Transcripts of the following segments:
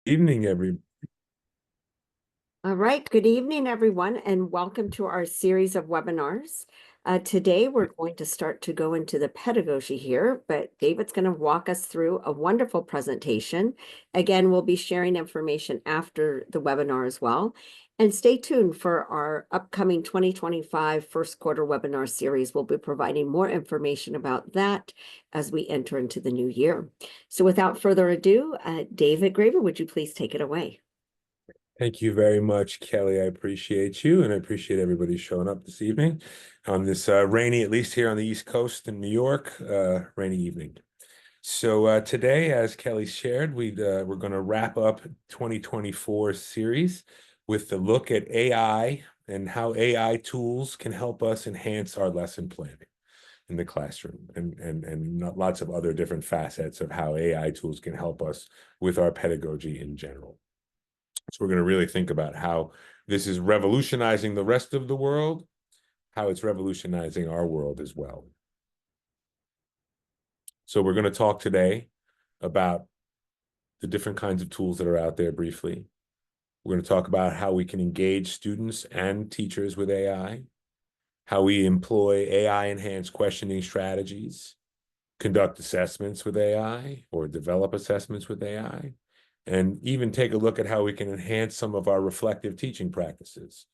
Evening, every. All right, good evening, everyone, and welcome to our series of webinars. Today, we're going to start to go into the pedagogy here, but David's going to walk us through a wonderful presentation. Again, we'll be sharing information after the webinar as well. And stay tuned for our upcoming 2025 first quarter webinar series. We'll be providing more information about that as we enter into the new year. So without further ado, David Graver, would you please take it away? Thank you very much, Kelly. I appreciate you, and I appreciate everybody showing up this evening on this rainy, at least here on the East Coast in New York, rainy evening. So today, as Kelly shared, we're going to wrap up 2024 series with the look at AI and how AI tools can help us enhance our lesson planning in the classroom, and lots of other different facets of how AI tools can help us with our pedagogy in general. So we're going to really think about how this is revolutionizing the rest of the world, how it's revolutionizing our world as well. So we're going to talk today about the different kinds of tools that are out there briefly. We're going to talk about how we can engage students and teachers with AI, how we employ AI-enhanced questioning strategies, conduct assessments with AI or develop assessments with AI, and even take a look at how we can enhance some of our reflective teaching practices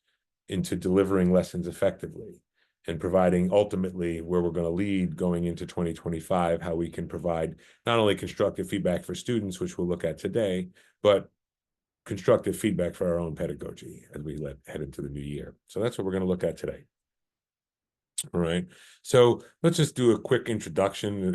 into delivering lessons effectively and providing ultimately where we're going to lead going into 2025, how we can provide not only constructive feedback for students, which we'll look at today, but constructive feedback for our own pedagogy as we head into the new year. So that's what we're going to look at today. All right. So let's just do a quick introduction.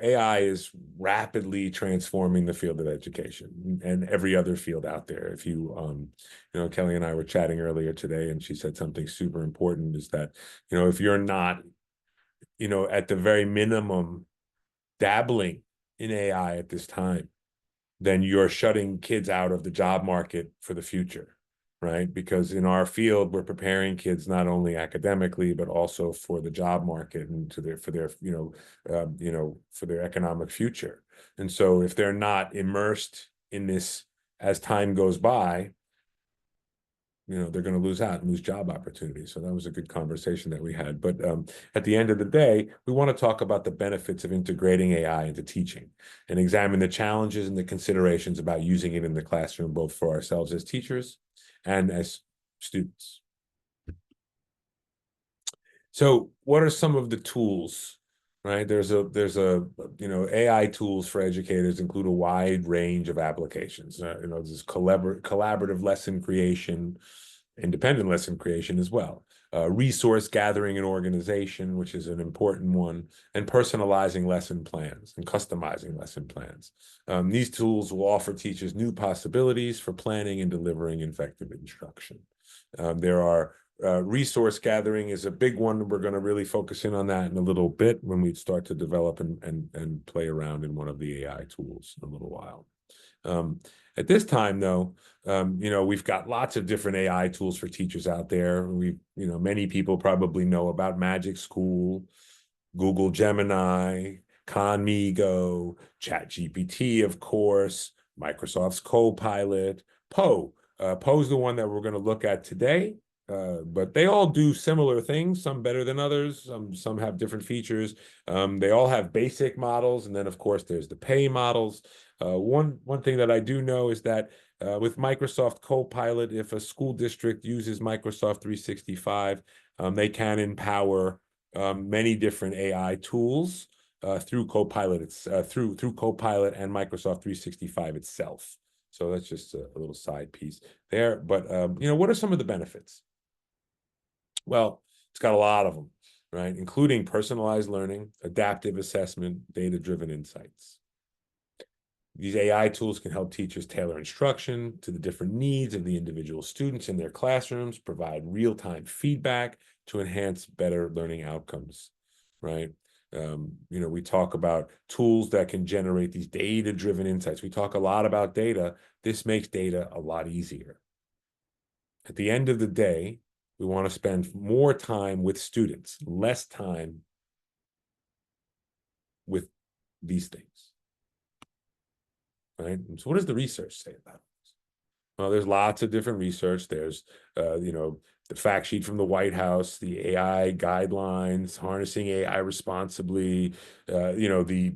AI is rapidly transforming the field of education and every other field out there. If Kelly and I were chatting earlier today, and she said something super important is that, if you're not, at the very minimum, dabbling in AI at this time, then you're shutting kids out of the job market for the future, right? Because in our field, we're preparing kids not only academically but also for the job market and for their economic future. And so, if they're not immersed in this as time goes by, they're going to lose out and lose job opportunities. So that was a good conversation that we had. But at the end of the day, we want to talk about the benefits of integrating AI into teaching and examine the challenges and the considerations about using it in the classroom, both for ourselves as teachers and as students. So what are some of the tools, right? There's AI tools for educators include a wide range of applications. There's collaborative lesson creation, independent lesson creation as well. Resource gathering and organization, which is an important one, and personalizing lesson plans and customizing lesson plans. These tools will offer teachers new possibilities for planning and delivering effective instruction. There are resource gathering is a big one. We're going to really focus in on that in a little bit when we start to develop and play around in one of the AI tools in a little while. At this time, though, we've got lots of different AI tools for teachers out there. Many people probably know about Magic School, Google Gemini, Khanmigo, ChatGPT, of course, Microsoft's Copilot, Poe. Poe's the one that we're going to look at today. But they all do similar things, some better than others. Some have different features. They all have basic models, and then, of course, there's the pay models. One thing that I do know is that with Microsoft Copilot, if a school district uses Microsoft 365, they can empower many different AI tools through Copilot. Through Copilot and Microsoft 365 itself. So that's just a little side piece there. But what are some of the benefits? Well, it's got a lot of them, right? Including personalized learning, adaptive assessment, data-driven insights. These AI tools can help teachers tailor instruction to the different needs of the individual students in their classrooms, provide real-time feedback to enhance better learning outcomes, right? We talk about tools that can generate these data-driven insights. We talk a lot about data. This makes data a lot easier. At the end of the day, we want to spend more time with students, less time with these things. right? And so what does the research say about it? Well, there's lots of different research. There's, the fact sheet from the White House, the AI guidelines, harnessing AI responsibly. The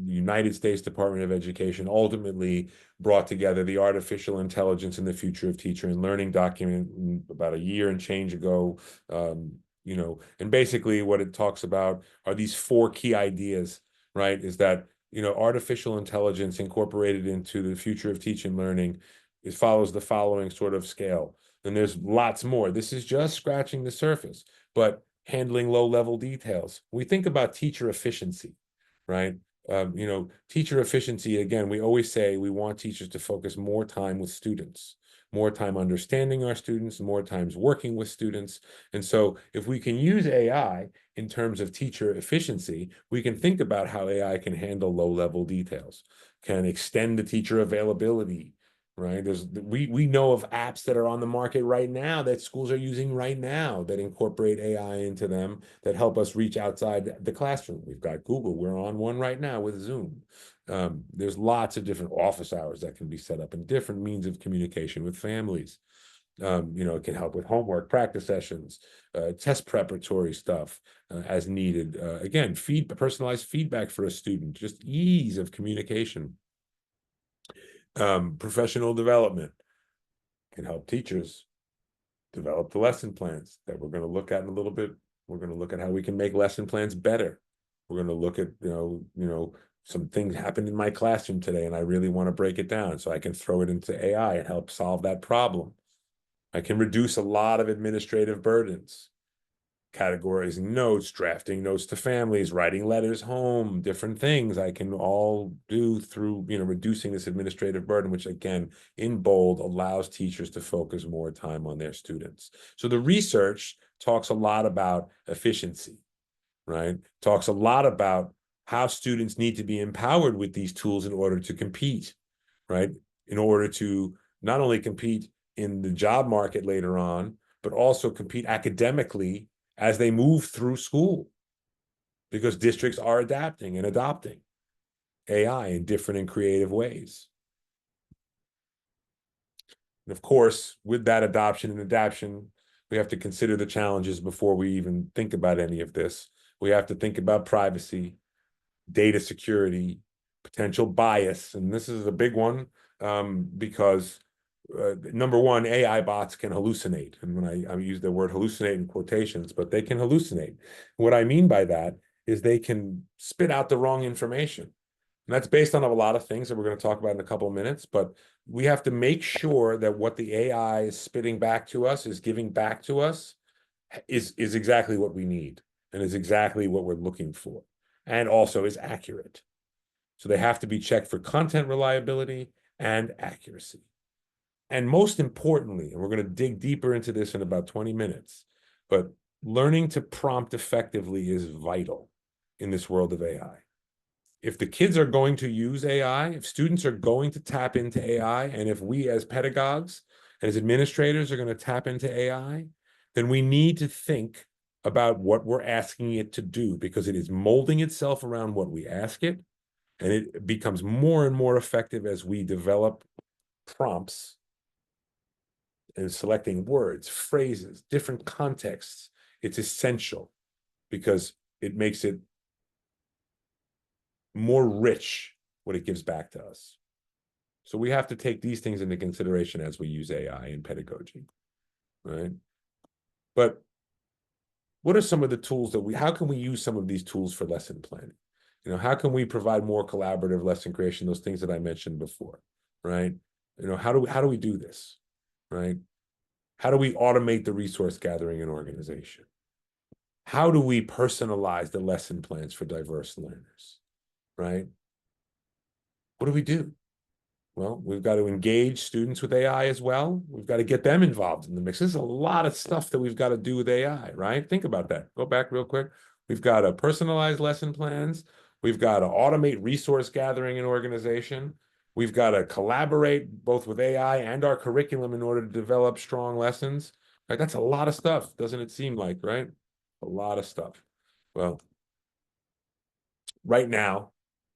United States Department of Education ultimately brought together the Artificial Intelligence and the Future of Teacher and Learning document about a year and change ago. And basically what it talks about are these four key ideas, right? Is that, artificial intelligence incorporated into the future of teaching and learning, it follows the following sort of scale. And there's lots more. This is just scratching the surface, but handling low-level details. We think about teacher efficiency, right? Teacher efficiency, again, we always say we want teachers to focus more time with students, more time understanding our students, more times working with students. And so if we can use AI in terms of teacher efficiency, we can think about how AI can handle low-level details, can extend the teacher availability, right? We know of apps that are on the market right now that schools are using right now that incorporate AI into them that help us reach outside the classroom. We've got Google. We're on one right now with Zoom. There's lots of different office hours that can be set up and different means of communication with families. It can help with homework, practice sessions, test preparatory stuff as needed. Again, personalized feedback for a student, just ease of communication. Professional development can help teachers develop the lesson plans that we're going to look at in a little bit. We're going to look at how we can make lesson plans better. We're going to look at, some things happened in my classroom today, and I really want to break it down so I can throw it into AI and help solve that problem. I can reduce a lot of administrative burdens. Categorizing notes, drafting notes to families, writing letters home, different things I can all do through, reducing this administrative burden, which again, in bold, allows teachers to focus more time on their students. So the research talks a lot about efficiency, right? Talks a lot about how students need to be empowered with these tools in order to compete, right? In order to not only compete in the job market later on, but also compete academically as they move through school, because districts are adapting and adopting AI in different and creative ways. And of course, with that adoption and adaptation, we have to consider the challenges before we even think about any of this. We have to think about privacy, data security, potential bias, and this is a big one because number one, AI bots can hallucinate. And when I use the word hallucinate in quotations, but they can hallucinate. What I mean by that is they can spit out the wrong information. And that's based on a lot of things that we're going to talk about in a couple of minutes, but we have to make sure that what the AI is spitting back to us, is giving back to us, is exactly what we need and is exactly what we're looking for, and also is accurate. So they have to be checked for content reliability and accuracy. And most importantly, and we're going to dig deeper into this in about 20 minutes, but learning to prompt effectively is vital in this world of AI. If the kids are going to use AI, if students are going to tap into AI, and if we as pedagogues and as administrators are going to tap into AI, then we need to think about what we're asking it to do, because it is molding itself around what we ask it, and it becomes more and more effective as we develop prompts and selecting words, phrases, different contexts. It's essential because it makes it more rich what it gives back to us. So we have to take these things into consideration as we use AI in pedagogy, right? But what are some of the tools that how can we use some of these tools for lesson planning? How can we provide more collaborative lesson creation, those things that I mentioned before, right? How do we do this, right? How do we automate the resource gathering and organization? How do we personalize the lesson plans for diverse learners, right? What do we do? Well, we've got to engage students with AI as well. We've got to get them involved in the mix. There's a lot of stuff that we've got to do with AI, right? Think about that. Go back real quick. We've got to personalize lesson plans. We've got to automate resource gathering and organization. We've got to collaborate both with AI and our curriculum in order to develop strong lessons. Right? That's a lot of stuff, doesn't it seem like, right? A lot of stuff. Well, right now,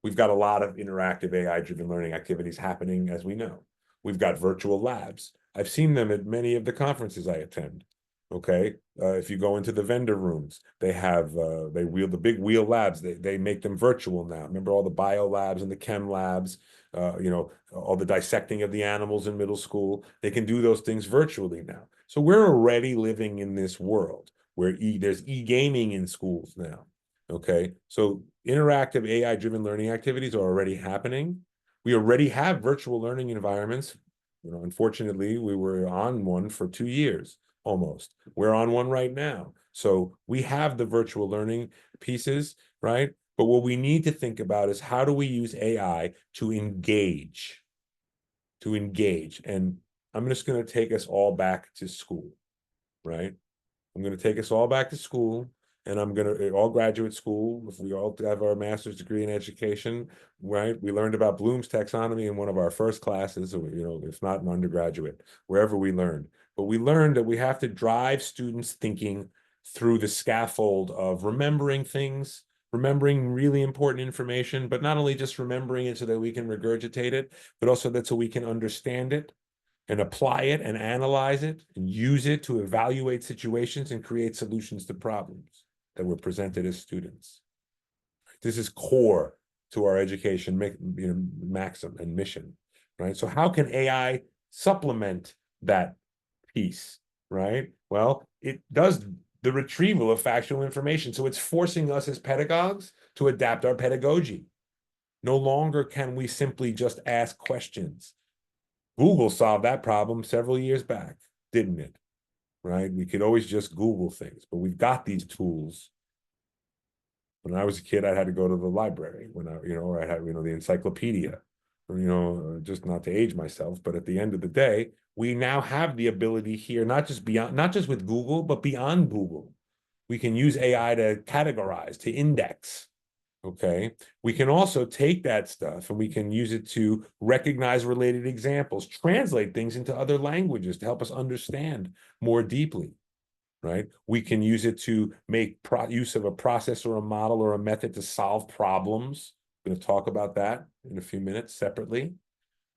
We've got a lot of interactive AI-driven learning activities happening, as we know. We've got virtual labs. I've seen them at many of the conferences I attend. Okay, if you go into the vendor rooms, they have they wheel the big wheel labs. They make them virtual now. Remember all the bio labs and the chem labs, you know, all the dissecting of the animals in middle school. They can do those things virtually now. So we're already living in this world where there's e-gaming in schools now. Okay, so interactive AI-driven learning activities are already happening. We already have virtual learning environments. You know, unfortunately, we were on one for 2 years almost. We're on one right now. So we have the virtual learning pieces, right? But what we need to think about is how do we use AI to engage? And I'm just going to take us all back to school, right? I'm going to take us all back to school, and I'm going to all graduate school. If we all have our master's degree in education, right? We learned about Bloom's taxonomy in one of our first classes, or, you know, if not an undergraduate, wherever we learned. But we learned that we have to drive students' thinking through the scaffold of remembering things, remembering really important information, but not only just remembering it so that we can regurgitate it, but also that so we can understand it and apply it and analyze it and use it to evaluate situations and create solutions to problems that were presented as students. This is core to our education maxim and mission, right? So how can AI supplement that piece, right? Well, it does the retrieval of factual information. So it's forcing us as pedagogues to adapt our pedagogy. No longer can we simply just ask questions. Google solved that problem several years back, didn't it? Right? We could always just Google things, but we've got these tools. When I was a kid, I had to go to the library or I had, the encyclopedia, just not to age myself, but at the end of the day, we now have the ability here, not just with Google, but beyond Google. We can use AI to categorize, to index. Okay, we can also take that stuff and we can use it to recognize related examples, translate things into other languages to help us understand more deeply, right? We can use it to make use of a process or a model or a method to solve problems. I'm going to talk about that in a few minutes separately,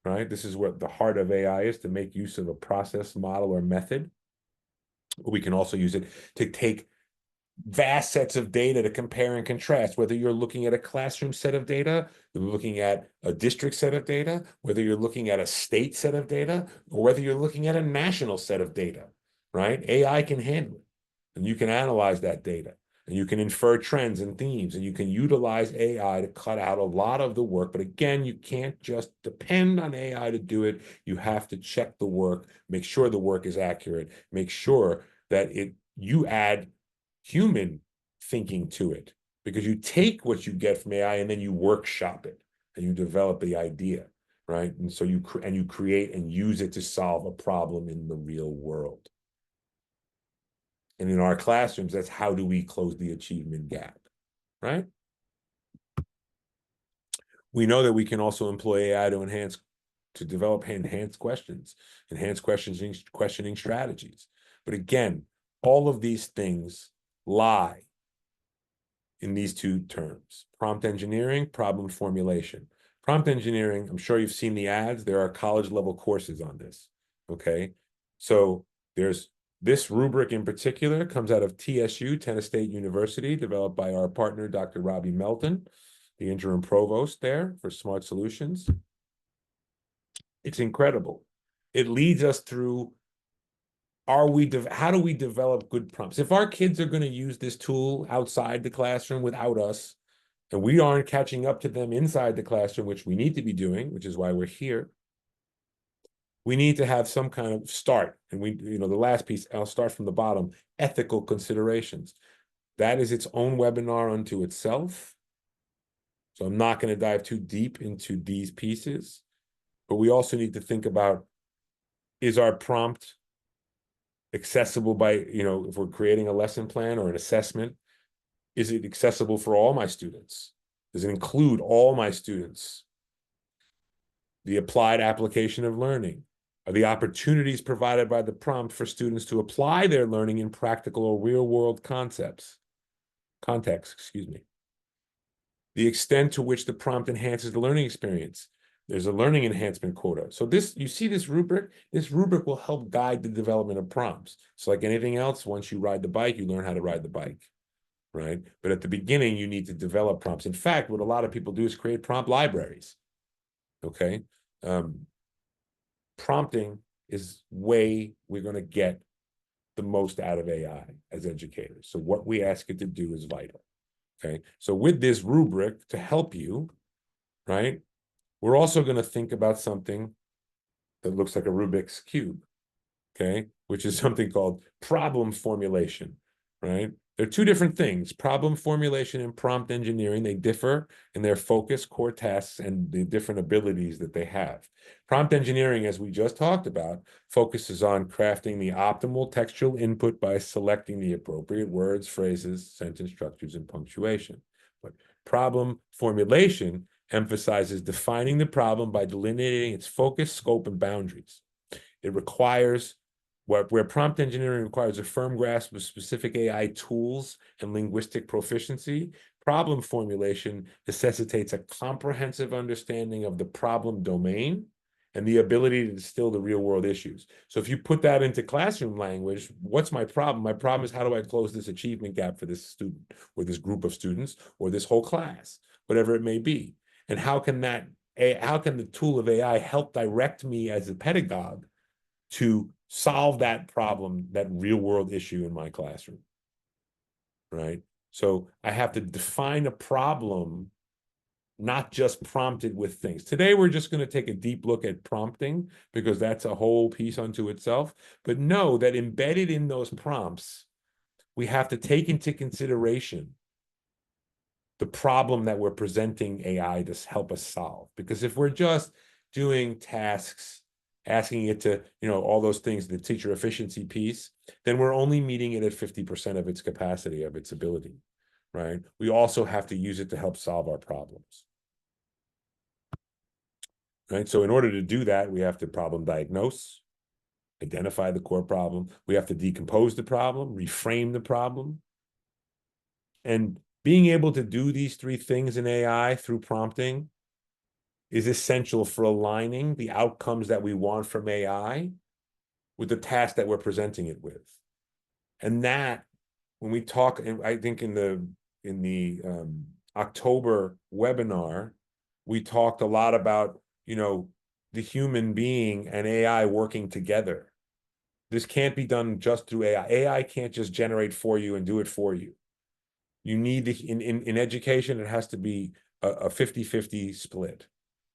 right? This is what the heart of AI is, to make use of a process, model, or method. We can also use it to take vast sets of data to compare and contrast, whether you're looking at a classroom set of data, you're looking at a district set of data, whether you're looking at a state set of data, or whether you're looking at a national set of data, right? AI can handle it, and you can analyze that data, and you can infer trends and themes, and you can utilize AI to cut out a lot of the work. But again, you can't just depend on AI to do it. You have to check the work, make sure the work is accurate, make sure that you add human thinking to it, because you take what you get from AI and then you workshop it and you develop the idea, right? And so you create and use it to solve a problem in the real world. And in our classrooms, that's how do we close the achievement gap, right? We know that we can also employ AI to develop enhanced questioning strategies. But again, all of these things lie in these two terms: prompt engineering, problem formulation. Prompt engineering, I'm sure you've seen the ads. There are college level courses on this, okay? So there's this rubric in particular comes out of TSU, Tennessee State University, developed by our partner, Dr. Robbie Melton, the interim provost there for Smart Solutions. It's incredible. It leads us through how do we develop good prompts? If our kids are going to use this tool outside the classroom without us, and we aren't catching up to them inside the classroom, which we need to be doing, which is why we're here, we need to have some kind of start. And the last piece, I'll start from the bottom: ethical considerations. That is its own webinar unto itself. So I'm not going to dive too deep into these pieces, but we also need to think about, is our prompt accessible by, if we're creating a lesson plan or an assessment, is it accessible for all my students? Does it include all my students? The applied application of learning. Are the opportunities provided by the prompt for students to apply their learning in practical or real-world contexts? the extent to which the prompt enhances the learning experience. There's a learning enhancement quota. So this, you see this rubric will help guide the development of prompts. So like anything else, once you ride the bike, you learn how to ride the bike, right? But at the beginning, you need to develop prompts. In fact, what a lot of people do is create prompt libraries, okay? Prompting is way we're going to get the most out of AI as educators. So what we ask it to do is vital, okay? So with this rubric to help you, right, we're also going to think about something that looks like a Rubik's Cube, okay, which is something called problem formulation, right? They're two different things. Problem formulation and prompt engineering, they differ in their focus, core tasks, and the different abilities that they have. Prompt engineering, as we just talked about, focuses on crafting the optimal textual input by selecting the appropriate words, phrases, sentence structures, and punctuation. But problem formulation emphasizes defining the problem by delineating its focus, scope, and boundaries. It requires where prompt engineering requires a firm grasp of specific AI tools and linguistic proficiency, problem formulation necessitates a comprehensive understanding of the problem domain and the ability to distill the real world issues. So if you put that into classroom language, what's my problem? My problem is, how do I close this achievement gap for this student or this group of students or this whole class, whatever it may be? And how can the tool of AI help direct me as a pedagogue to solve that problem, that real world issue in my classroom, right? So I have to define a problem, not just prompt it with things. Today, we're just going to take a deep look at prompting because that's a whole piece unto itself. But know that embedded in those prompts, we have to take into consideration the problem that we're presenting AI to help us solve. Because if we're just doing tasks, asking it to, all those things, the teacher efficiency piece, then we're only meeting it at 50% of its capacity, of its ability, right? We also have to use it to help solve our problems, right? So in order to do that, we have to problem diagnose, identify the core problem. We have to decompose the problem, reframe the problem. And being able to do these three things in AI through prompting is essential for aligning the outcomes that we want from AI with the task that we're presenting it with. And that, when we talk, and I think in the October webinar, we talked a lot about, the human being and AI working together. This can't be done just through AI. AI can't just generate for you and do it for you. You need in education, it has to be a 50-50 split,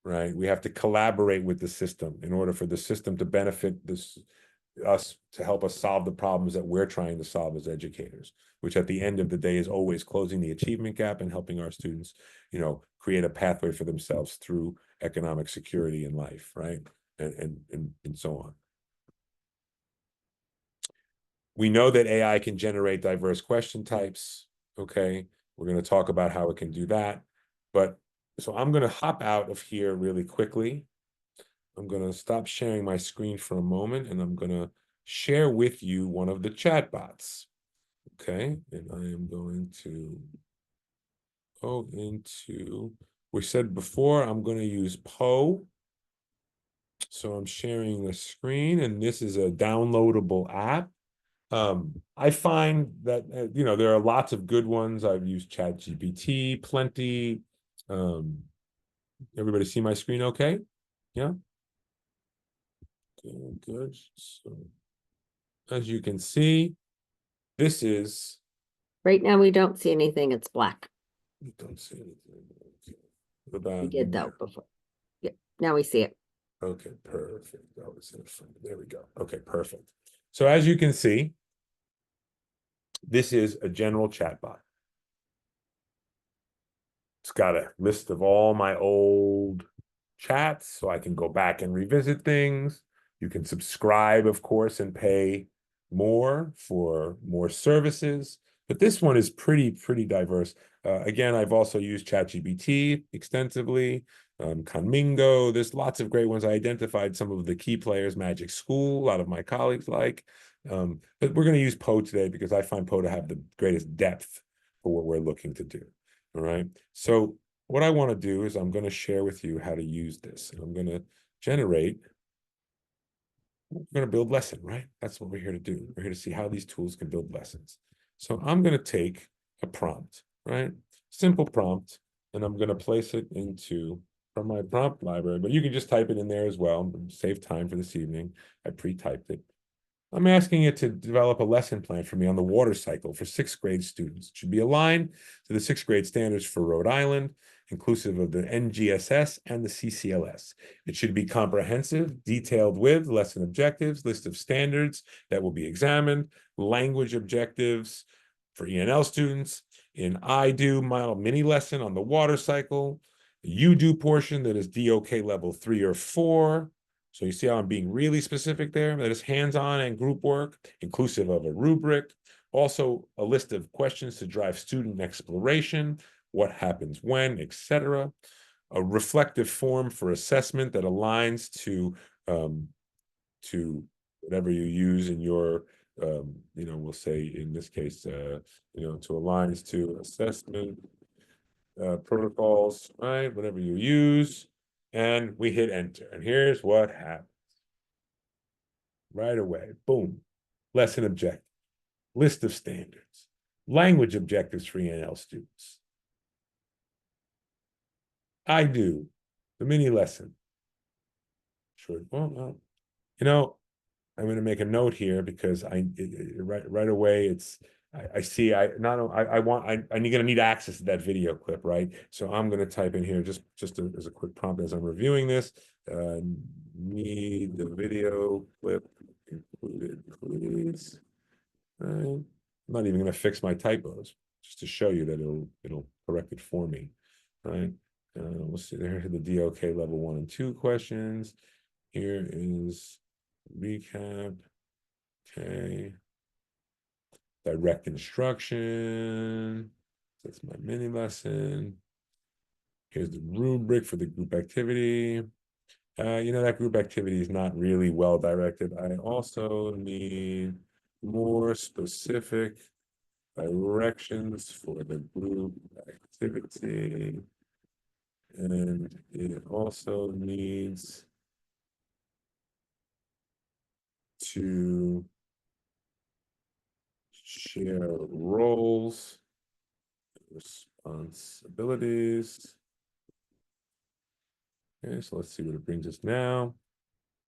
right? We have to collaborate with the system in order for the system to benefit us, to help us solve the problems that we're trying to solve as educators, which at the end of the day is always closing the achievement gap and helping our students, create a pathway for themselves through economic security in life, right? And so on. We know that AI can generate diverse question types, okay? We're going to talk about how it can do that. But so I'm going to hop out of here really quickly. I'm going to stop sharing my screen for a moment, and I'm going to share with you one of the chatbots, okay? And I am going to go into, we said before, I'm going to use Poe. So I'm sharing the screen, and this is a downloadable app. I find that, there are lots of good ones. I've used ChatGPT, plenty. Everybody see my screen okay? Yeah? Okay, good. So, as you can see, this is... Right now, we don't see anything. It's black. You don't see anything. Okay. We did though before. Yeah, now we see it. Okay, perfect. Oh, it's in front. There we go. Okay, perfect. So as you can see, this is a general chatbot. It's got a list of all my old chats, so I can go back and revisit things. You can subscribe, of course, and pay more for more services. But this one is pretty diverse. Again, I've also used ChatGPT extensively, Conmingo. There's lots of great ones. I identified some of the key players, Magic School, a lot of my colleagues like. But we're going to use Poe today because I find Poe to have the greatest depth for what we're looking to do. All right. So what I want to do is I'm going to share with you how to use this. And I'm going to generate, we're going to build lesson, right? That's what we're here to do. We're here to see how these tools can build lessons. So I'm going to take a prompt, right? Simple prompt, and I'm going to place it into from my prompt library, but you can just type it in there as well. Save time for this evening. I pre-typed it. I'm asking it to develop a lesson plan for me on the water cycle for sixth grade students. It should be aligned to the sixth grade standards for Rhode Island, inclusive of the NGSS and the CCLS. It should be comprehensive, detailed with lesson objectives, list of standards that will be examined, language objectives for ENL students, an I do model mini lesson on the water cycle, the you do portion that is DOK level 3 or 4. So you see how I'm being really specific there? That is hands-on and group work, inclusive of a rubric. Also, a list of questions to drive student exploration, what happens when, etc. A reflective form for assessment that aligns to whatever you use in your, we'll say in this case, to aligns to assessment protocols, right? Whatever you use. And we hit enter. And here's what happens. Right away, boom. Lesson objective, list of standards, language objectives for ENL students. I do, the mini lesson. Sure, well, I'm going to make a note here because right away it's I see I want I'm going to need access to that video clip, right? So I'm going to type in here just as a quick prompt as I'm reviewing this. Need the video clip included, please. I'm not even going to fix my typos just to show you that it'll correct it for me, right? We'll see there the DOK level 1 and 2 questions. Here is recap. Okay. Direct instruction. That's my mini lesson. Here's the rubric for the group activity. That group activity is not really well directed. I also need more specific directions for the group activity. And it also needs to share roles, responsibilities. Okay, so let's see what it brings us now.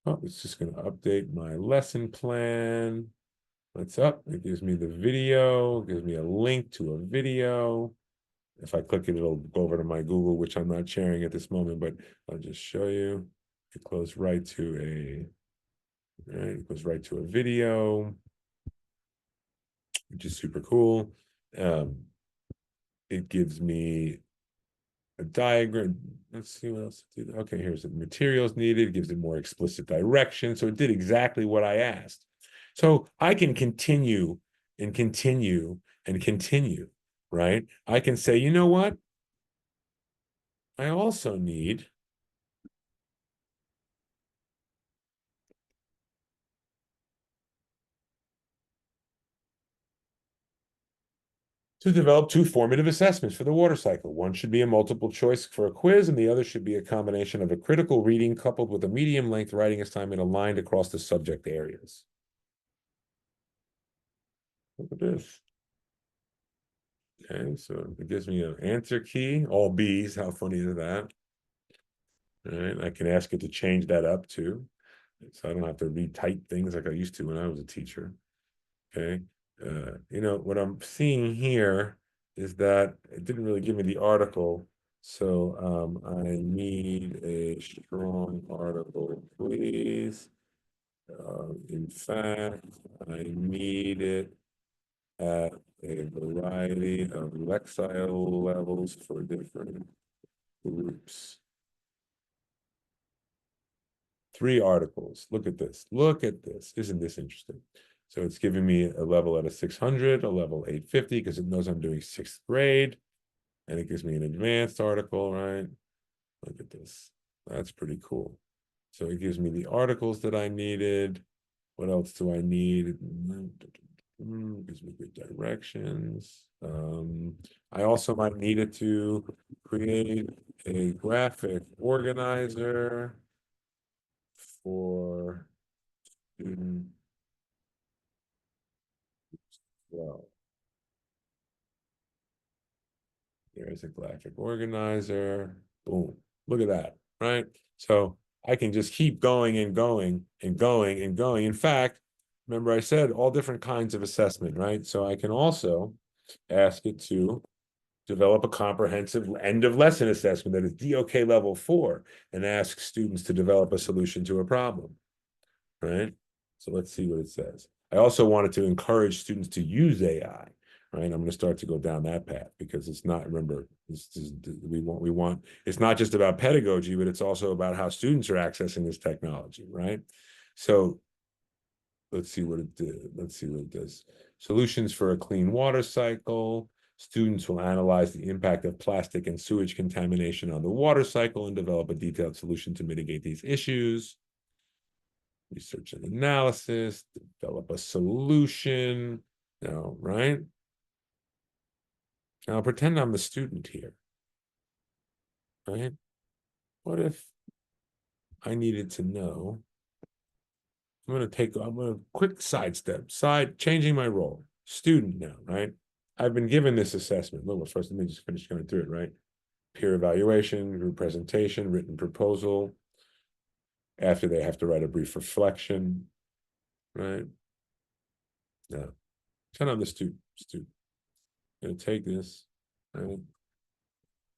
Oh, it's just going to update my lesson plan. What's up? It gives me the video, it gives me a link to a video. If I click it, it'll go over to my Google, which I'm not sharing at this moment, but I'll just show you. It goes right to a video, which is super cool. It gives me a diagram. Let's see what else it did. Okay, here's the materials needed. It gives it more explicit direction. So it did exactly what I asked. So I can continue and continue and continue, right? I can say, you know what? I also need to develop 2 formative assessments for the water cycle. One should be a multiple choice for a quiz, and the other should be a combination of a critical reading coupled with a medium length writing assignment aligned across the subject areas. Look at this. Okay, so it gives me an answer key, all B's. How funny is that? All right, I can ask it to change that up too. So I don't have to retype things like I used to when I was a teacher. Okay. What I'm seeing here is that it didn't really give me the article. So I need a strong article, please. In fact, I need it at a variety of Lexile levels for different groups. 3 articles. Look at this. Look at this. Isn't this interesting? So it's giving me a level at a 600, a level 850, because it knows I'm doing 6th grade. And it gives me an advanced article, right? Look at this. That's pretty cool. So it gives me the articles that I needed. What else do I need? Gives me good directions. I also might need it to create a graphic organizer for student. Well, there's a graphic organizer. Boom. Look at that, right? So I can just keep going and going and going and going. In fact, remember I said all different kinds of assessment, right? So I can also ask it to develop a comprehensive end of lesson assessment that is DOK level 4 and ask students to develop a solution to a problem, right? So let's see what it says. I also wanted to encourage students to use AI, right? I'm going to start to go down that path because it's not, remember, we want, it's not just about pedagogy, but it's also about how students are accessing this technology, right? So let's see what it did. Let's see what it does. Solutions for a clean water cycle. Students will analyze the impact of plastic and sewage contamination on the water cycle and develop a detailed solution to mitigate these issues. Research and analysis, develop a solution. Now, right? Now pretend I'm the student here, right? What if I needed to know? I'm going to quick sidestep, changing my role. Student now, right? I've been given this assessment. Well, first, let me just finish going through it, right? Peer evaluation, group presentation, written proposal. After they have to write a brief reflection, right? Now, turn on the student. I'm going to take this, right?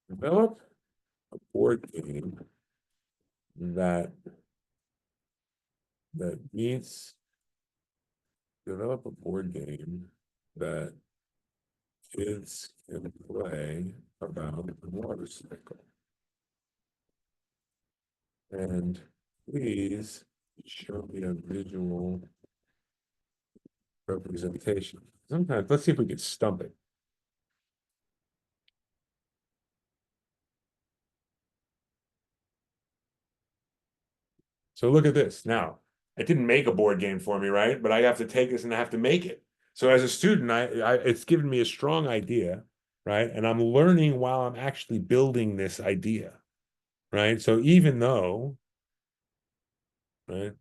Develop a board game that meets, develop a board game that kids can play about the water cycle. And please show me a visual representation. Sometimes, let's see if we can stump it. So look at this. Now, it didn't make a board game for me, right? But I have to take this and I have to make it. So as a student, it's given me a strong idea, right? And I'm learning while I'm actually building this idea, right? So even though, right?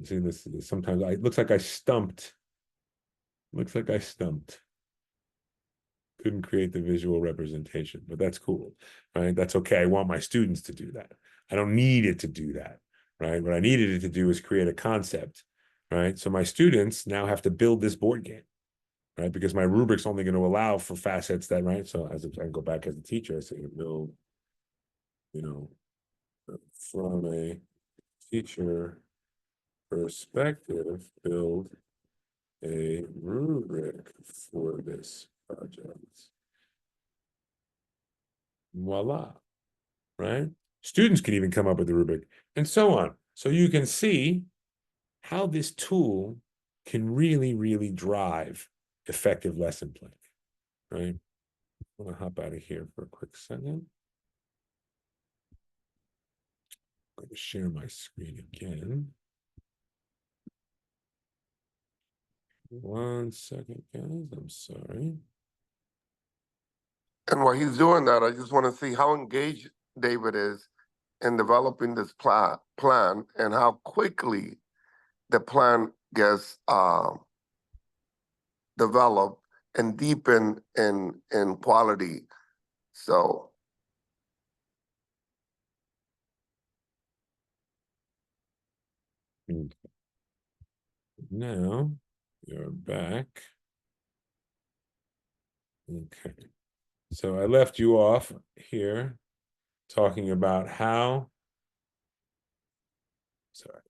See this sometimes it looks like I stumped. Looks like I stumped. Couldn't create the visual representation, but that's cool, right? That's okay. I want my students to do that. I don't need it to do that, right? What I needed it to do is create a concept, right? So my students now have to build this board game, right? Because my rubric's only going to allow for facets that, right? So as I go back as a teacher, I say build, you know, from a teacher perspective, build a rubric for this project. Voila, right? Students can even come up with a rubric and so on. So you can see how this tool can really, really drive effective lesson planning, right? I'm going to hop out of here for a quick second. I'm going to share my screen again. 1 second, guys. I'm sorry. And while he's doing that, I just want to see how engaged David is in developing this plan and how quickly the plan gets developed and deepened in quality. So Now you're back. Okay. So I left you off here talking about how, sorry.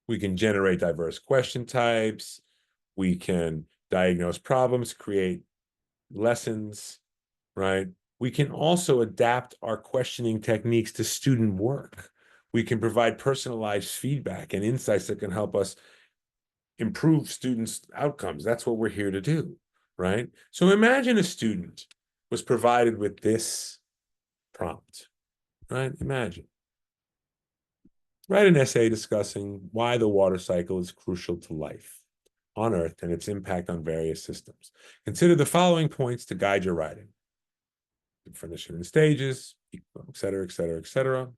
We can generate diverse question types. We can diagnose problems, create lessons, right? We can also adapt our questioning techniques to student work. We can provide personalized feedback and insights that can help us improve students' outcomes. That's what we're here to do, right? So imagine a student was provided with this prompt, right? Imagine. Write an essay discussing why the water cycle is crucial to life on Earth and its impact on various systems. Consider the following points to guide your writing. Definition and stages, et cetera, et cetera, et cetera.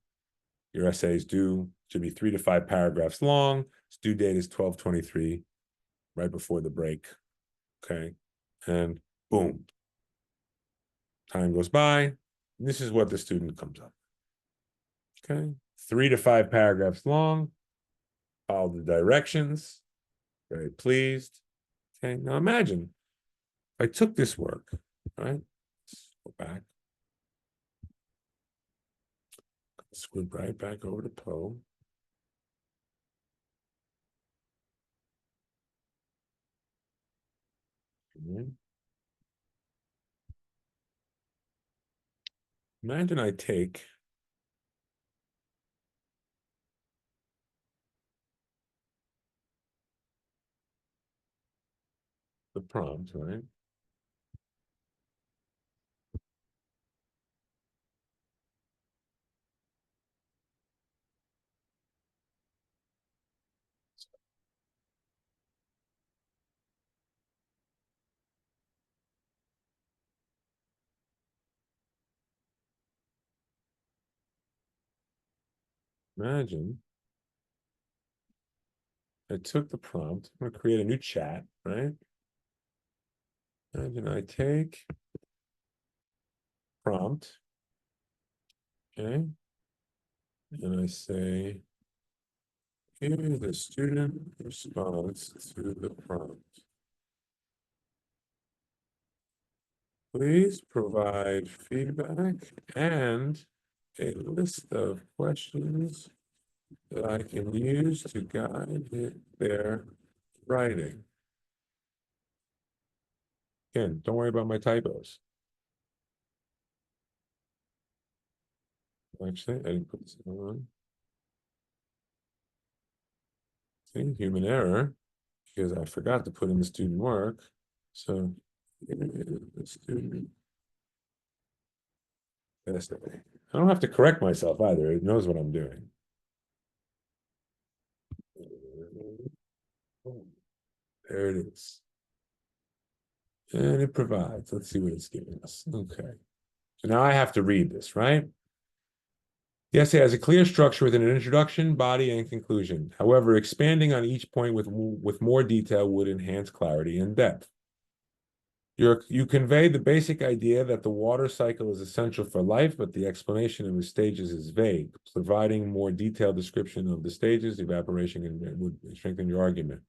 Your essays should be 3 to 5 paragraphs long. Its due date is 12/23, right before the break. Okay. And boom. Time goes by. This is what the student comes up. Okay. 3 to 5 paragraphs long. Follow the directions. Very pleased. Okay. Now imagine if I took this work, right? Let's go back. Scoot right back over to Poe. Imagine I take the prompt, right? Imagine I took the prompt. I'm going to create a new chat, right? Imagine I take prompt, okay? And I say, here's the student response to the prompt. Please provide feedback and a list of questions that I can use to guide their writing. Again, don't worry about my typos. Actually, I didn't put this on. See, human error, because I forgot to put in the student work. So, the student essay. I don't have to correct myself either. It knows what I'm doing. There it is. And it provides. Let's see what it's giving us. Okay. So now I have to read this, right? The essay has a clear structure with an introduction, body, and conclusion. However, expanding on each point with more detail would enhance clarity and depth. You convey the basic idea that the water cycle is essential for life, but the explanation of the stages is vague. Providing more detailed description of the stages, evaporation, would strengthen your argument.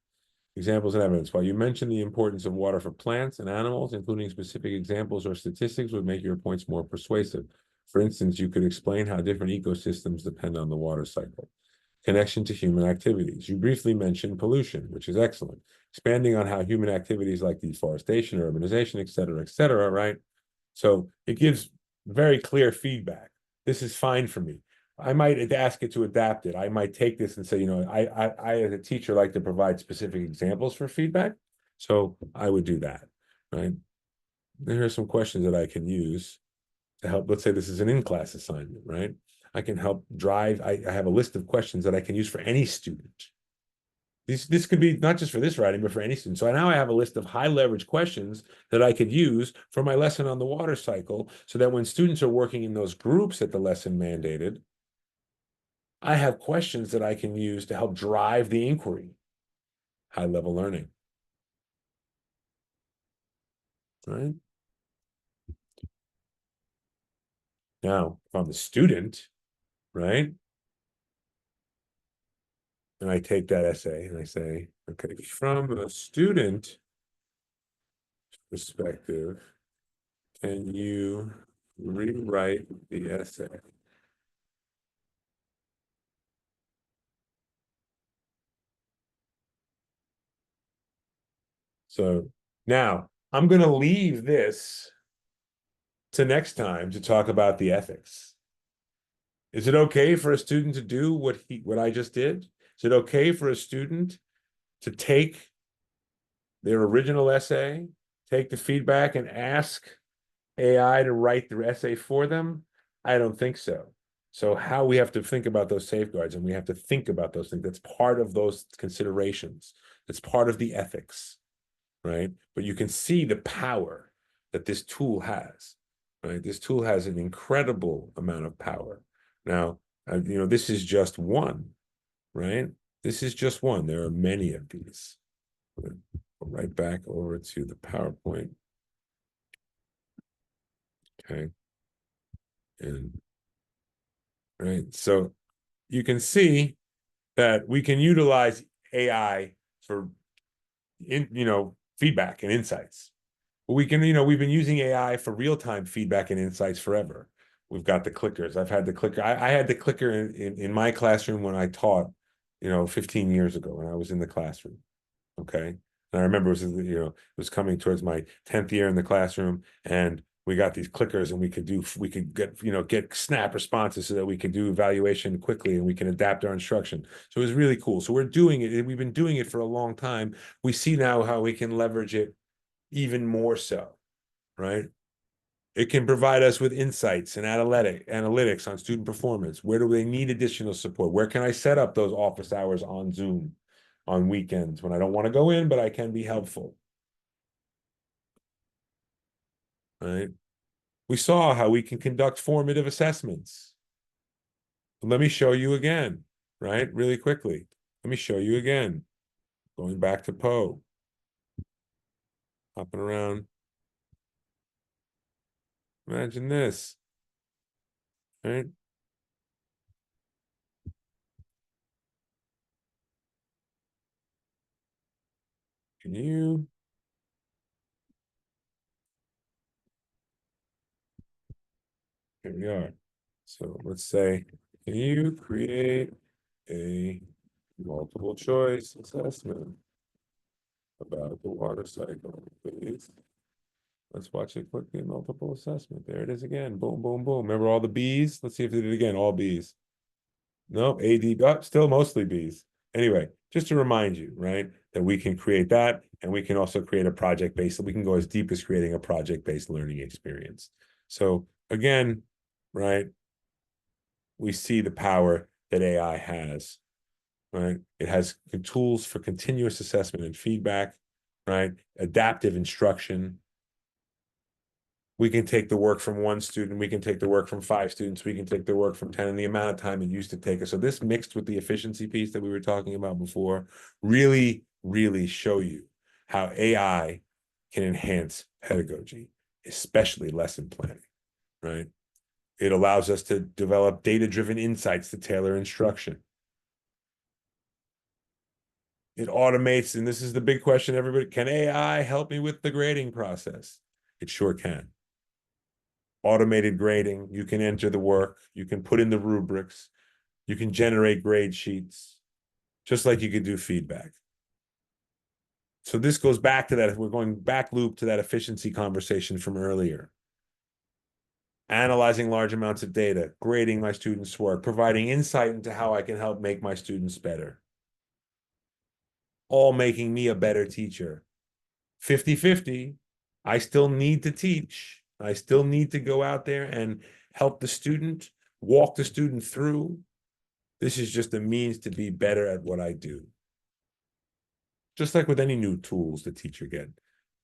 Examples and evidence. While you mention the importance of water for plants and animals, including specific examples or statistics would make your points more persuasive. For instance, you could explain how different ecosystems depend on the water cycle. Connection to human activities. You briefly mentioned pollution, which is excellent. Expanding on how human activities like deforestation, urbanization, et cetera, right? So it gives very clear feedback. This is fine for me. I might ask it to adapt it. I might take this and say, I as a teacher like to provide specific examples for feedback. So I would do that, right? There are some questions that I can use to help. Let's say this is an in-class assignment, right? I can help drive. I have a list of questions that I can use for any student. This could be not just for this writing, but for any student. So now I have a list of high leverage questions that I could use for my lesson on the water cycle, so that when students are working in those groups that the lesson mandated, I have questions that I can use to help drive the inquiry, high level learning. Right? Now, if I'm the student, right? And I take that essay and I say, okay, from a student perspective, can you rewrite the essay? So now I'm going to leave this to next time to talk about the ethics. Is it okay for a student to do what I just did? Is it okay for a student to take their original essay, take the feedback, and ask AI to write the essay for them? I don't think so. So how we have to think about those safeguards, and we have to think about those things. That's part of those considerations. That's part of the ethics, right? But you can see the power that this tool has, right? This tool has an incredible amount of power. Now, this is just one, right? This is just one. There are many of these. Go right back over to the PowerPoint. Okay. And right, so you can see that we can utilize AI for feedback and insights. But we've been using AI for real-time feedback and insights forever. We've got the clickers. I've had the clicker. I had the clicker in my classroom when I taught, 15 years ago when I was in the classroom. Okay. And I remember it was coming towards my 10th year in the classroom, and we got these clickers, and we could get snap responses so that we could do evaluation quickly, and we can adapt our instruction. So it was really cool. So we're doing it. We've been doing it for a long time. We see now how we can leverage it even more so, right? It can provide us with insights and analytics on student performance. Where do they need additional support? Where can I set up those office hours on Zoom on weekends when I don't want to go in, but I can be helpful? Right? We saw how we can conduct formative assessments. Let me show you again, right? Really quickly. Let me show you again. Going back to Poe. Hopping around. Imagine this, right? Can you? Here we are. So let's say, can you create a multiple choice assessment about the water cycle, please? Let's watch it quickly. Multiple assessment. There it is again. Boom, boom, boom. Remember all the B's? Let's see if they did it again. All B's. Nope. AD, still mostly B's. Anyway, just to remind you, right, that we can create that, and we can also create a project-based, we can go as deep as creating a project-based learning experience. So again, right, we see the power that AI has, right? It has tools for continuous assessment and feedback, right? Adaptive instruction. We can take the work from one student, we can take the work from 5 students, we can take the work from 10, and the amount of time it used to take us. So this mixed with the efficiency piece that we were talking about before really, really show you how AI can enhance pedagogy, especially lesson planning, right? It allows us to develop data-driven insights to tailor instruction. It automates, and this is the big question, everybody, can AI help me with the grading process? It sure can. Automated grading, you can enter the work, you can put in the rubrics, you can generate grade sheets, just like you could do feedback. So this goes back to that, we're going back loop to that efficiency conversation from earlier. Analyzing large amounts of data, grading my students' work, providing insight into how I can help make my students better. All making me a better teacher. 50-50, I still need to teach. I still need to go out there and help the student, walk the student through. This is just a means to be better at what I do. Just like with any new tools the teacher get.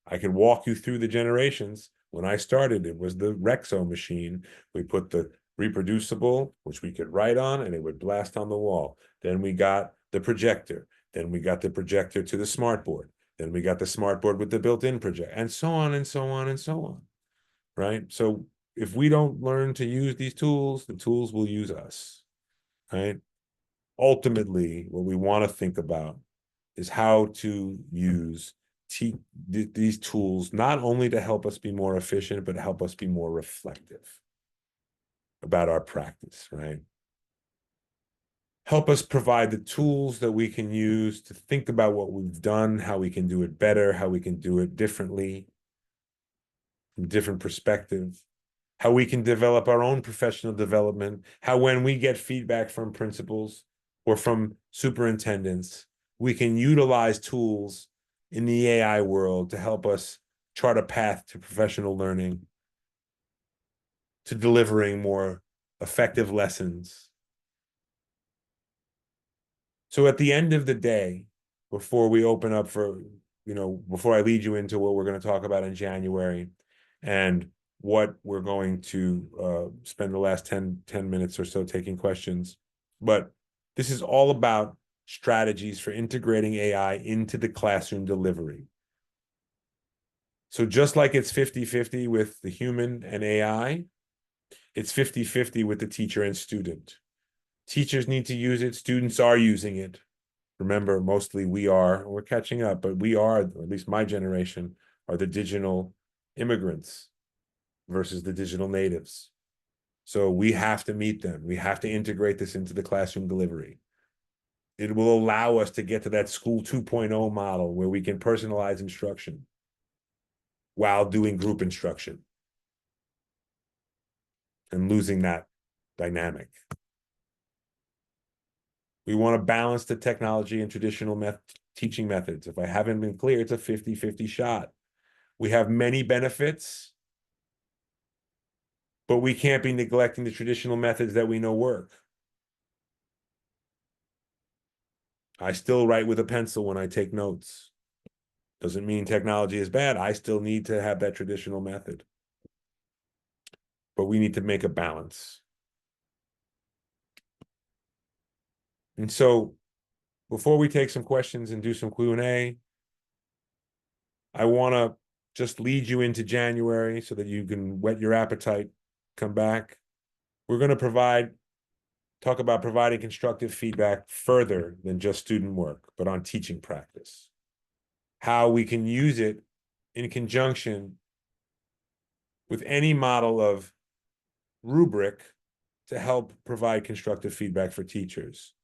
I can walk you through the generations. When I started, it was the Rexo machine. We put the reproducible, which we could write on, and it would blast on the wall. Then we got the projector. Then we got the projector to the smartboard. Then we got the smartboard with the built-in projector, and so on and so on and so on, right? So if we don't learn to use these tools, the tools will use us, right? Ultimately, what we want to think about is how to use these tools not only to help us be more efficient, but help us be more reflective about our practice, right? Help us provide the tools that we can use to think about what we've done, how we can do it better, how we can do it differently, from different perspectives, how we can develop our own professional development, how when we get feedback from principals or from superintendents, we can utilize tools in the AI world to help us chart a path to professional learning, to delivering more effective lessons. So at the end of the day, before we open up for, before I lead you into what we're going to talk about in January and what we're going to spend the last 10 minutes or so taking questions. But this is all about strategies for integrating AI into the classroom delivery. So just like it's 50-50 with the human and AI, it's 50-50 with the teacher and student. Teachers need to use it. Students are using it. Remember, mostly we're catching up, but we are, or at least my generation, are the digital immigrants versus the digital natives. So we have to meet them. We have to integrate this into the classroom delivery. It will allow us to get to that school 2.0 model where we can personalize instruction while doing group instruction and losing that dynamic. We want to balance the technology and traditional teaching methods. If I haven't been clear, it's a 50-50 shot. We have many benefits, but we can't be neglecting the traditional methods that we know work. I still write with a pencil when I take notes. Doesn't mean technology is bad. I still need to have that traditional method. But we need to make a balance. And so before we take some questions and do some Q&A, I want to just lead you into January so that you can whet your appetite, come back. We're going to talk about providing constructive feedback further than just student work, but on teaching practice. How we can use it in conjunction with any model of rubric to help provide constructive feedback for teachers,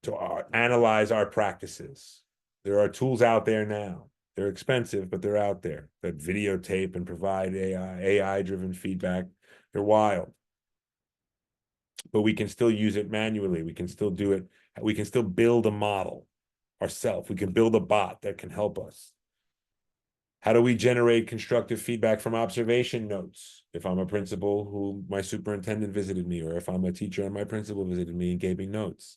to analyze our practices. There are tools out there now. They're expensive, but they're out there that videotape and provide AI-driven feedback. They're wild. But we can still use it manually. We can still do it. We can still build a model ourselves. We can build a bot that can help us. How do we generate constructive feedback from observation notes? If I'm a principal who my superintendent visited me, or if I'm a teacher and my principal visited me and gave me notes,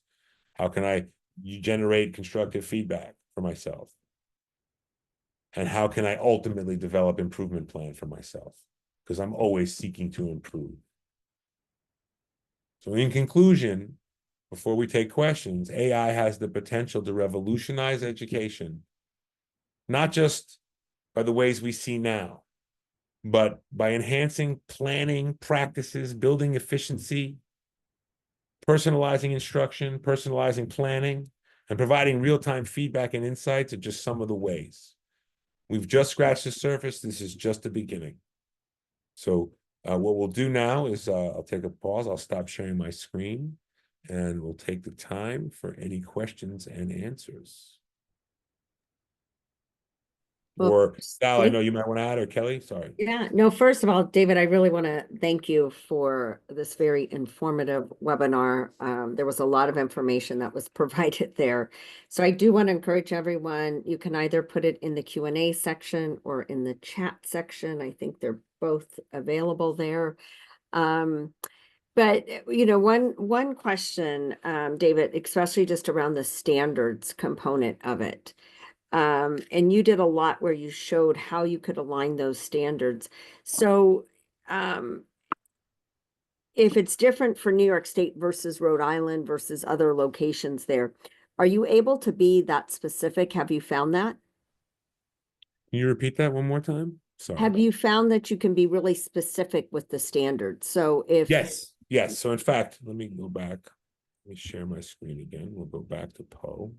how can you generate constructive feedback for myself? And how can I ultimately develop improvement plan for myself? Because I'm always seeking to improve. So in conclusion, before we take questions, AI has the potential to revolutionize education, not just by the ways we see now, but by enhancing planning practices, building efficiency, personalizing instruction, personalizing planning, and providing real-time feedback and insights are just some of the ways. We've just scratched the surface. This is just the beginning. So what we'll do now is I'll take a pause. I'll stop sharing my screen, and we'll take the time for any questions and answers. Well, Or Sal, I know you might want to add, or Kelly, sorry. Yeah, no, first of all, David, I really want to thank you for this very informative webinar. There was a lot of information that was provided there. So I do want to encourage everyone, you can either put it in the Q&A section or in the chat section. I think they're both available there. But one question, David, especially just around the standards component of it. And you did a lot where you showed how you could align those standards. So if it's different for New York State versus Rhode Island versus other locations there, are you able to be that specific? Have you found that? Can you repeat that one more time? Sorry. Have you found that you can be really specific with the standards? So if Yes. So in fact, let me go back. Let me share my screen again. We'll go back to Poe.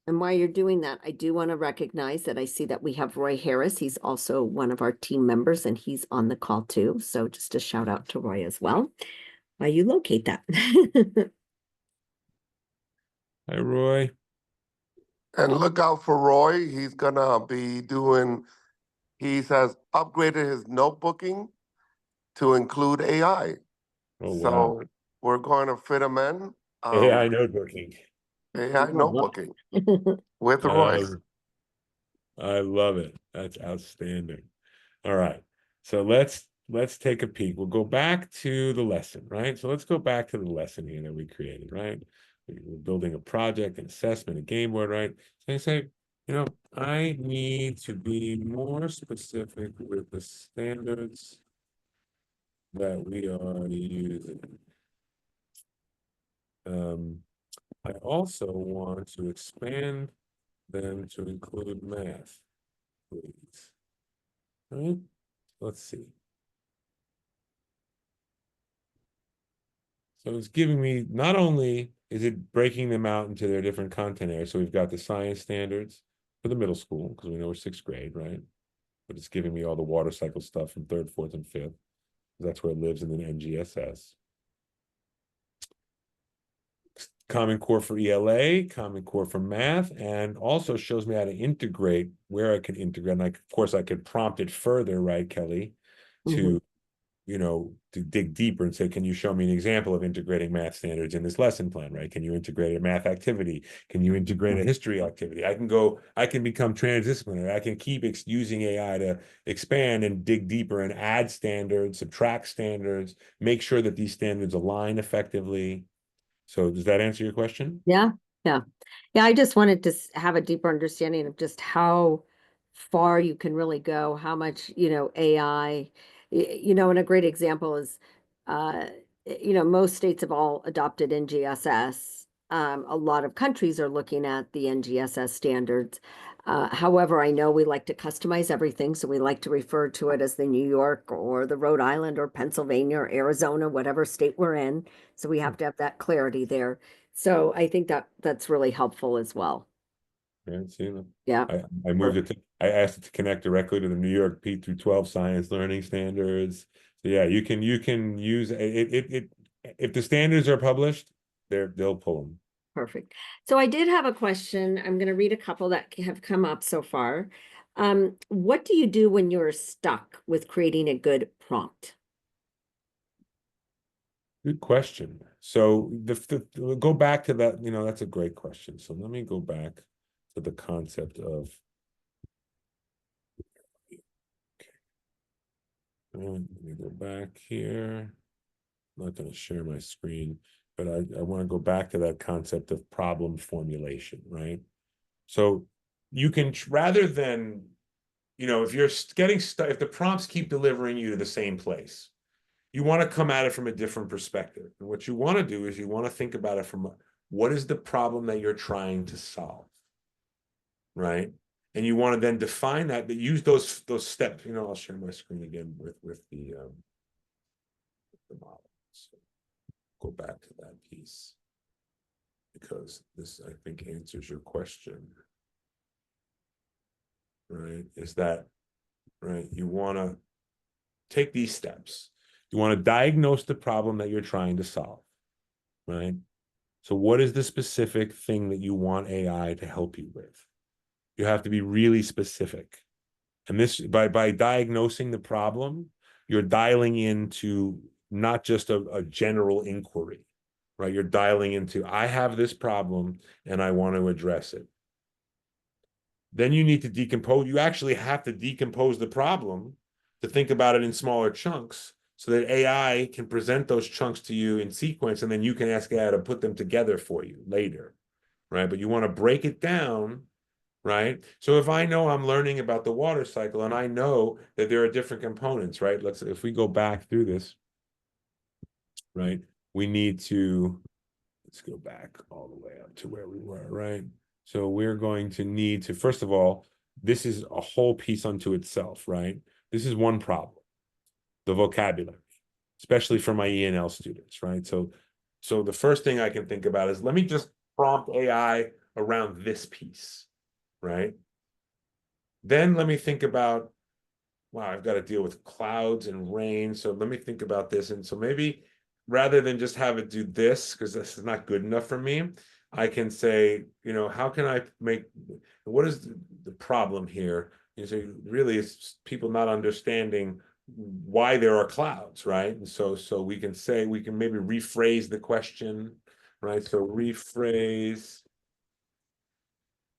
And while you're doing that, I do want to recognize that I see that we have Roy Harris. He's also one of our team members, and he's on the call too. So just a shout out to Roy as well, while you locate that. Hi, Roy. And look out for Roy. He's gonna be he has upgraded his notebooking to include AI. Oh, So wow. we're going to fit him in. AI notebooking. AI notebooking with I Roy. love it. That's outstanding. All right. So let's let's take a peek. We'll go back to the lesson, right? So let's go back to the lesson here that we created, right? We're building a project, an assessment, a game board, right? So I say, I need to be more specific with the standards that we are using. I also want to expand them to include math, please. All right, let's see. So it's giving me, not only is it breaking them out into their different content areas. So we've got the science standards for the middle school, because we know we're 6th grade, right? But it's giving me all the water cycle stuff from 3rd, 4th, and 5th. That's where it lives in the NGSS. Common Core for ELA, Common Core for math, and also shows me how to integrate, where I can integrate. And of course, I could prompt it further, right, Kelly, to, to dig deeper and say, can you show me an example of integrating math standards in this lesson plan, right? Can you integrate a math activity? Can you integrate a history activity? I can become transdisciplinary. I can keep using AI to expand and dig deeper and add standards, subtract standards, make sure that these standards align effectively. So does that answer your question? Yeah. I just wanted to have a deeper understanding of just how far you can really go, how much, AI, and a great example is, most states have all adopted NGSS. A lot of countries are looking at the NGSS standards. However, I know we like to customize everything, so we like to refer to it as the New York or the Rhode Island or Pennsylvania or Arizona, whatever state we're in. So we have to have that clarity there. So I think that that's really helpful as well. Yeah, see, Yeah. I moved it to, I asked it to connect directly to the New York P through 12 science learning standards. So yeah, you can use it. If the standards are published, they'll pull them. Perfect. So I did have a question. I'm going to read a couple that have come up so far. What do you do when you're stuck with creating a good prompt? Good question. So we'll go back to that, that's a great question. So let me go back to the concept of, let me go back here. I'm not going to share my screen, but I want to go back to that concept of problem formulation, right? So you can, rather than, if you're getting stuck, if the prompts keep delivering you to the same place, you want to come at it from a different perspective. And what you want to do is you want to think about it from what is the problem that you're trying to solve, right? And you want to then define that, but use those steps. I'll share my screen again with the model. So go back to that piece, because this, I think, answers your question, right? Is that, right? You want to take these steps. You want to diagnose the problem that you're trying to solve, right? So what is the specific thing that you want AI to help you with? You have to be really specific. And this, by diagnosing the problem, you're dialing into not just a general inquiry, right? You're dialing into, I have this problem and I want to address it. Then you need to decompose. You actually have to decompose the problem to think about it in smaller chunks so that AI can present those chunks to you in sequence, and then you can ask AI to put them together for you later, right? But you want to break it down, right? So if I know I'm learning about the water cycle and I know that there are different components, right? If we go back through this, right? We need to, let's go back all the way up to where we were, right? So we're going to need to, first of all, this is a whole piece unto itself, right? This is one problem, the vocabulary, especially for my E&L students, right? So the first thing I can think about is, let me just prompt AI around this piece, right? Then let me think about, wow, I've got to deal with clouds and rain. So let me think about this. And so maybe rather than just have it do this, because this is not good enough for me, I can say, how can I what is the problem here? So really it's people not understanding why there are clouds, right? And so we can maybe rephrase the question, right? So rephrase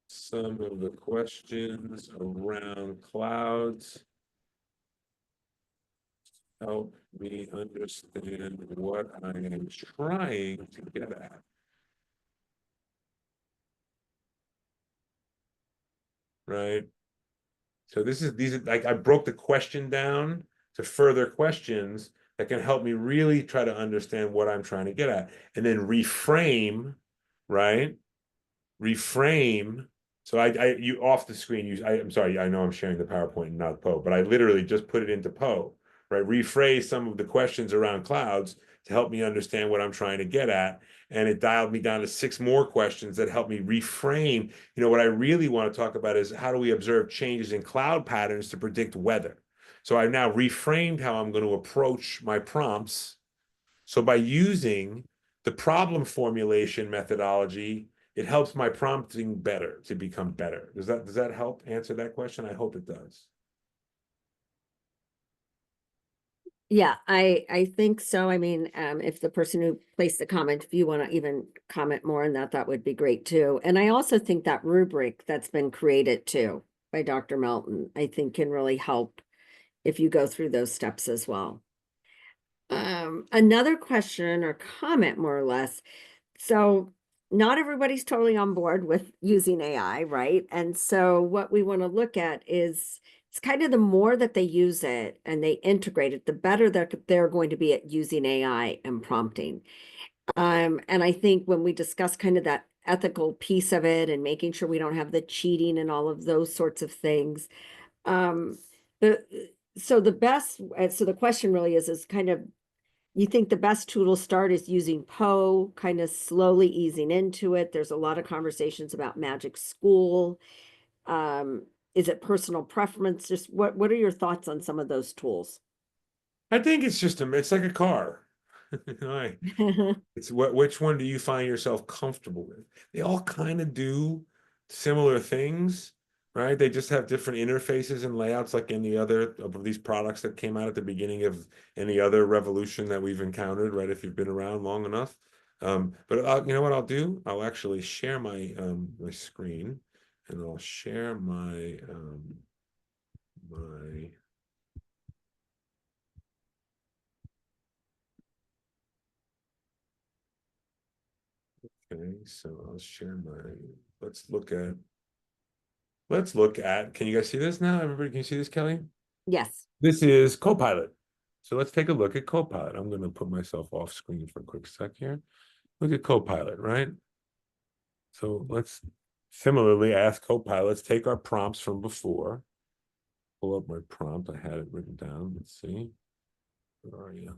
some of the questions around clouds help me understand what I am trying to get at. Right? So these are like, I broke the question down to further questions that can help me really try to understand what I'm trying to get at. And then reframe, right? Reframe. So you off the screen, I'm sorry, I know I'm sharing the PowerPoint and not Poe, but I literally just put it into Poe, right? Rephrase some of the questions around clouds to help me understand what I'm trying to get at. And it dialed me down to 6 more questions that help me reframe. What I really want to talk about is how do we observe changes in cloud patterns to predict weather? So I've now reframed how I'm going to approach my prompts. So by using the problem formulation methodology, it helps my prompting better to become better. Does that help answer that question? I hope it does. Yeah, I think so. I mean, if the person who placed the comment, if you want to even comment more on that, that would be great too. And I also think that rubric that's been created too by Dr. Melton, I think can really help if you go through those steps as well. Another question or comment, more or less. So not everybody's totally on board with using AI, right? And so what we want to look at is it's kind of the more that they use it and they integrate it, the better they're going to be at using AI and prompting. And I think when we discuss kind of that ethical piece of it and making sure we don't have the cheating and all of those sorts of things, the so the question really is kind of, you think the best tool to start is using Poe, kind of slowly easing into it. There's a lot of conversations about Magic School. Is it personal preference? Just what are your thoughts on some of those tools? I think it's like a car. It's which one do you find yourself comfortable with? They all kind of do similar things, right? They just have different interfaces and layouts like any other of these products that came out at the beginning of any other revolution that we've encountered, right? If you've been around long enough. But you know what I'll do? I'll actually share my screen, and I'll share my okay, so I'll share let's look at, can you guys see this now? Everybody, can you see this, Kelly? Yes. This is Copilot. So let's take a look at Copilot. I'm going to put myself off screen for a quick sec here. Look at Copilot, right? So let's similarly ask Copilot. Let's take our prompts from before. Pull up my prompt. I had it written down. Let's see. Where are you?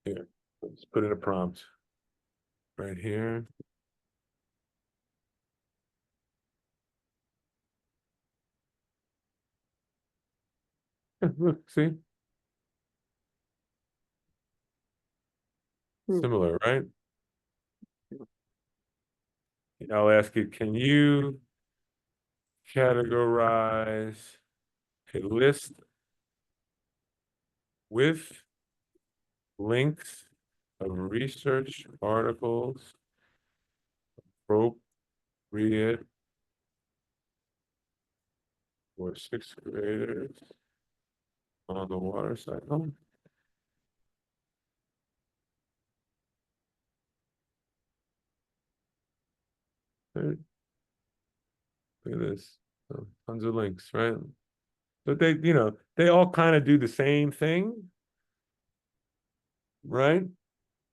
Here, let's put in a prompt right here. Look, see? Similar, right? I'll ask it, can you categorize a list with links of research articles appropriate for 6th graders on the water cycle? Right. Look at this. Tons of links, right? But they all kind of do the same thing, right?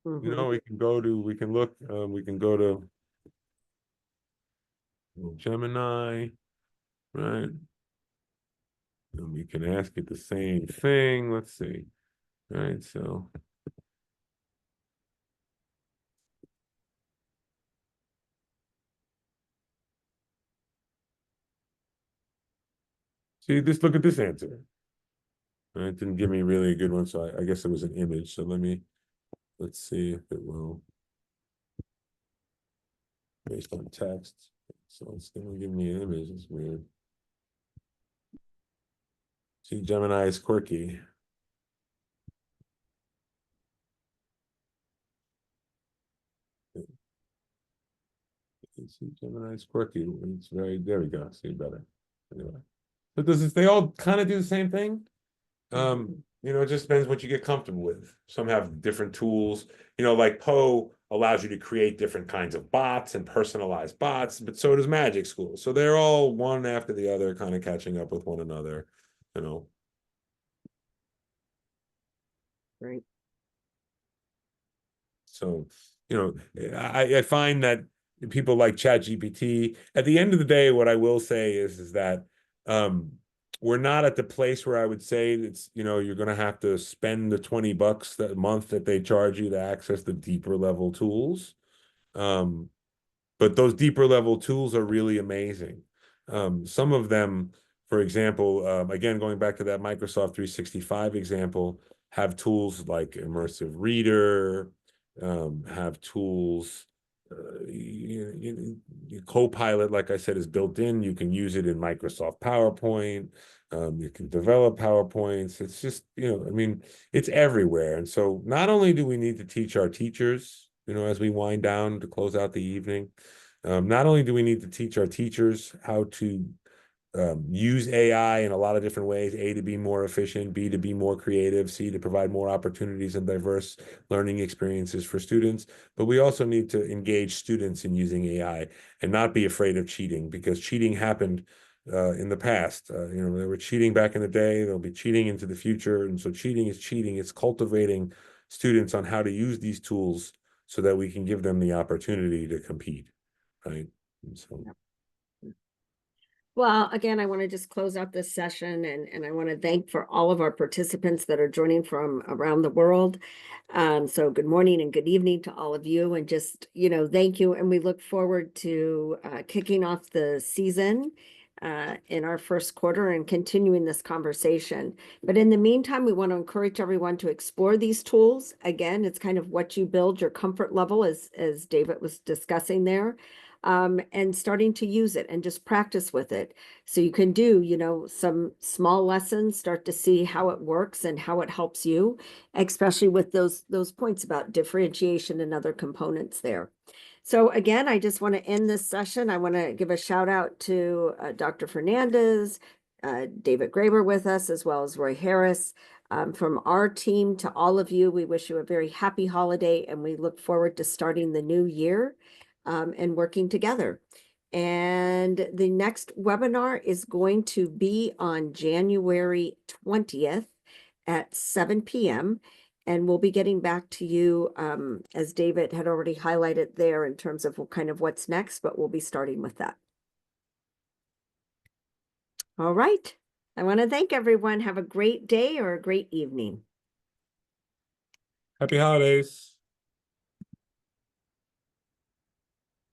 We can go to Gemini, right? And we can ask it the same thing. Let's see. Right, so see this, look at this answer. It didn't give me really a good one, so I guess it was an image. So let's see if it will, based on text. So it's gonna give me an image. It's weird. See, Gemini is quirky. See, Gemini's quirky. It's very, there we go. See better. Anyway, but they all kind of do the same thing. It just depends what you get comfortable with. Some have different tools, like Poe allows you to create different kinds of bots and personalized bots, but so does Magic School. So they're all one after the other, kind of catching up with one another, Right. So, I find that people like ChatGPT, at the end of the day, what I will say is that we're not at the place where I would say it's, you're going to have to spend the $20 that month that they charge you to access the deeper level tools. But those deeper level tools are really amazing. Some of them, for example, again, going back to that Microsoft 365 example, have tools like Immersive Reader, have tools, Copilot, like I said, is built in. You can use it in Microsoft PowerPoint. You can develop PowerPoints. It's just, it's everywhere. And so not only do we need to teach our teachers, as we wind down to close out the evening, not only do we need to teach our teachers how to use AI in a lot of different ways, A, to be more efficient, B, to be more creative, C, to provide more opportunities and diverse learning experiences for students. But we also need to engage students in using AI and not be afraid of cheating, because cheating happened in the past. They were cheating back in the day, they'll be cheating into the future. And so cheating is cheating. It's cultivating students on how to use these tools so that we can give them the opportunity to compete, right? And so. Well, again, I want to just close out this session, and I want to thank for all of our participants that are joining from around the world. So good morning and good evening to all of you, and just, thank you. And we look forward to kicking off the season in our first quarter and continuing this conversation. But in the meantime, we want to encourage everyone to explore these tools. Again, it's kind of what you build, your comfort level, as David was discussing there. And starting to use it and just practice with it. So you can do, some small lessons, start to see how it works and how it helps you, especially with those points about differentiation and other components there. So again, I just want to end this session. I want to give a shout out to Dr. Fernandez, David Graber with us, as well as Roy Harris. From our team to all of you, we wish you a very happy holiday, and we look forward to starting the new year and working together. And the next webinar is going to be on January 20th at 7 p.m. And we'll be getting back to you, as David had already highlighted there, in terms of kind of what's next, but we'll be starting with that. All right. I want to thank everyone. Have a great day or a great evening. Happy holidays.